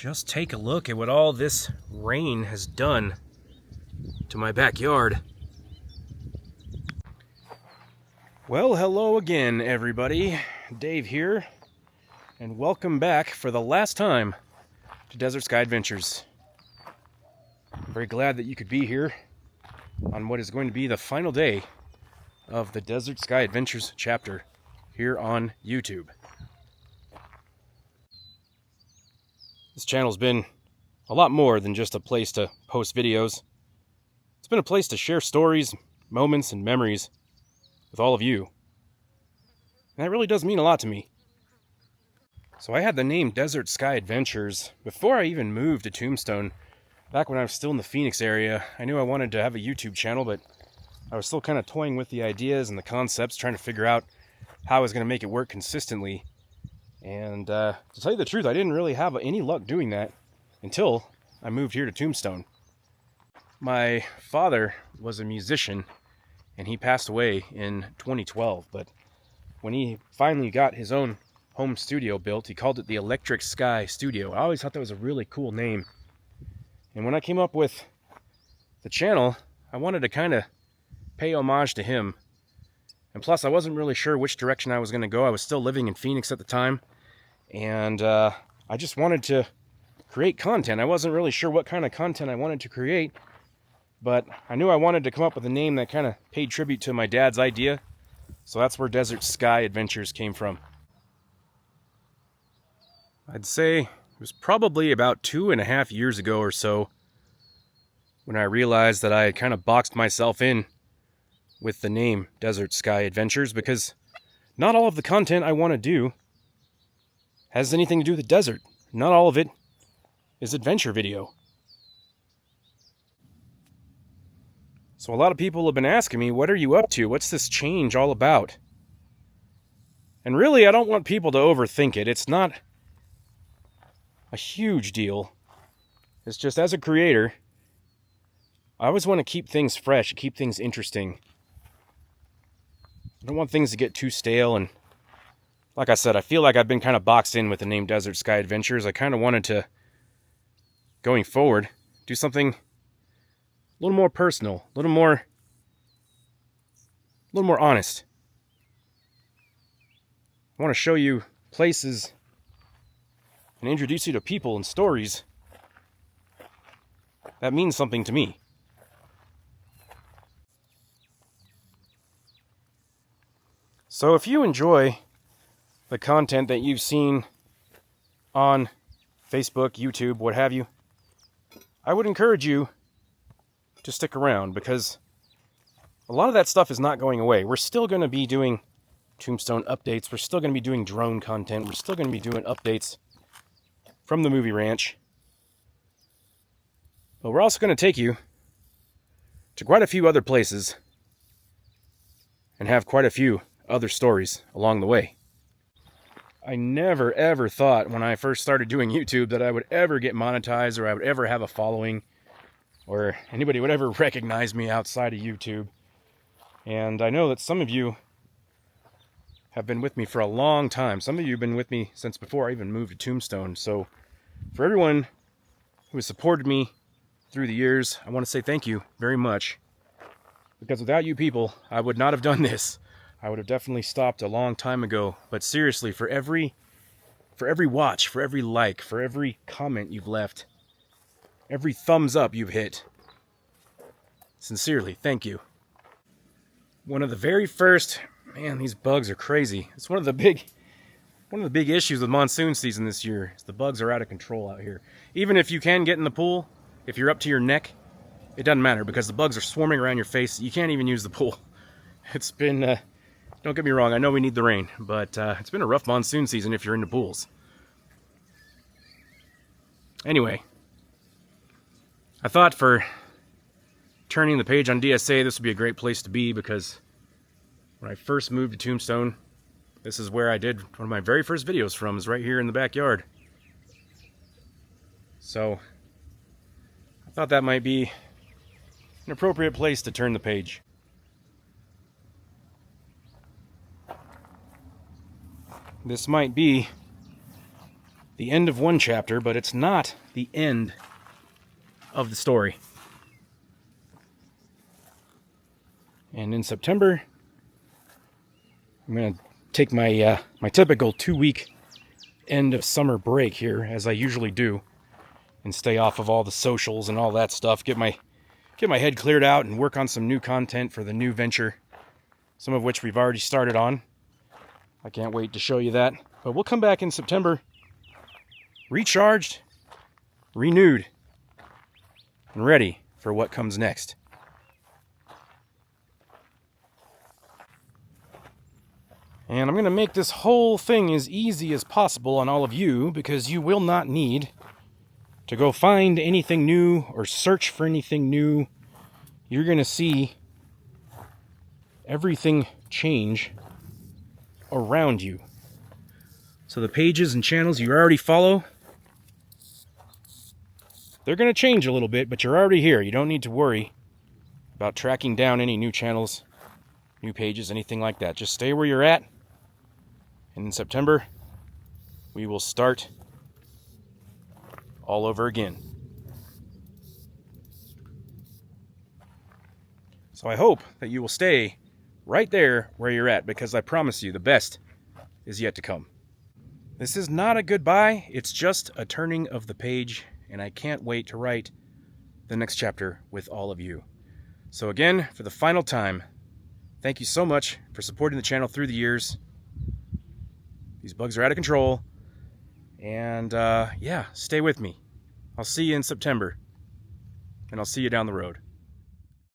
Just take a look at what all this rain has done to my backyard. Well, hello again, everybody. Dave here, and welcome back for the last time to Desert Sky Adventures. I'm very glad that you could be here on what is going to be the final day of the Desert Sky Adventures chapter here on YouTube. This channel's been a lot more than just a place to post videos. It's been a place to share stories, moments, and memories with all of you. And that really does mean a lot to me. So I had the name Desert Sky Adventures before I even moved to Tombstone. Back when I was still in the Phoenix area, I knew I wanted to have a YouTube channel, but I was still kind of toying with the ideas and the concepts, trying to figure out how I was going to make it work consistently. And to tell you the truth, I didn't really have any luck doing that until I moved here to Tombstone. My father was a musician, and he passed away in 2012. But when he finally got his own home studio built, he called it the Electric Sky Studio. I always thought that was a really cool name. And when I came up with the channel, I wanted to kind of pay homage to him. And plus, I wasn't really sure which direction I was going to go. I was still living in Phoenix at the time. And I just wanted to create content. I wasn't really sure what kind of content I wanted to create, but I knew I wanted to come up with a name that kind of paid tribute to my dad's idea. So that's where Desert Sky Adventures came from. I'd say it was probably about 2.5 years ago or so when I realized that I had kind of boxed myself in with the name Desert Sky Adventures, because not all of the content I want to do has anything to do with the desert. Not all of it is adventure video. So a lot of people have been asking me, what are you up to? What's this change all about? And really, I don't want people to overthink it. It's not a huge deal. It's just, as a creator, I always want to keep things fresh, keep things interesting. I don't want things to get too stale, and like I said, I feel like I've been kind of boxed in with the name Desert Sky Adventures. I kind of wanted to, going forward, do something a little more personal, a little more honest. I want to show you places and introduce you to people and stories that mean something to me. So if you enjoy the content that you've seen on Facebook, YouTube, what have you, I would encourage you to stick around, because a lot of that stuff is not going away. We're still going to be doing Tombstone updates. We're still going to be doing drone content. We're still going to be doing updates from the movie ranch. But we're also going to take you to quite a few other places and have quite a few other stories along the way. I never ever thought when I first started doing YouTube that I would ever get monetized, or I would ever have a following, or anybody would ever recognize me outside of YouTube. And I know that some of you have been with me for a long time. Some of you have been with me since before I even moved to Tombstone. So for everyone who has supported me through the years, I want to say thank you very much. Because without you people, I would not have done this. I would have definitely stopped a long time ago. But seriously, for every watch, for every like, for every comment you've left, every thumbs up you've hit, sincerely, thank you. One of the very first, man, these bugs are crazy. It's one of the big issues with monsoon season this year. Is the bugs are out of control out here. Even if you can get in the pool, if you're up to your neck, it doesn't matter, because the bugs are swarming around your face. You can't even use the pool. It's been don't get me wrong, I know we need the rain, but it's been a rough monsoon season if you're into pools. Anyway, I thought for turning the page on DSA, this would be a great place to be, because when I first moved to Tombstone, this is where I did one of my very first videos from, is right here in the backyard. So I thought that might be an appropriate place to turn the page. This might be the end of one chapter, but it's not the end of the story. And in September, I'm going to take my my typical 2-week end of summer break here, as I usually do, and stay off of all the socials and all that stuff. Get my head cleared out and work on some new content for the new venture, some of which we've already started on. I can't wait to show you that. But we'll come back in September, recharged, renewed, and ready for what comes next. And I'm going to make this whole thing as easy as possible on all of you, because you will not need to go find anything new or search for anything new. You're going to see everything change around you. So the pages and channels you already follow, they're going to change a little bit, but you're already here. You don't need to worry about tracking down any new channels, new pages, anything like that. Just stay where you're at. And in September, we will start all over again. So I hope that you will stay right there where you're at, because I promise you the best is yet to come. This is not a goodbye, it's just a turning of the page, and I can't wait to write the next chapter with all of you. So again, for the final time, thank you so much for supporting the channel through the years. These bugs are out of control, and yeah, stay with me. I'll see you in September, and I'll see you down the road.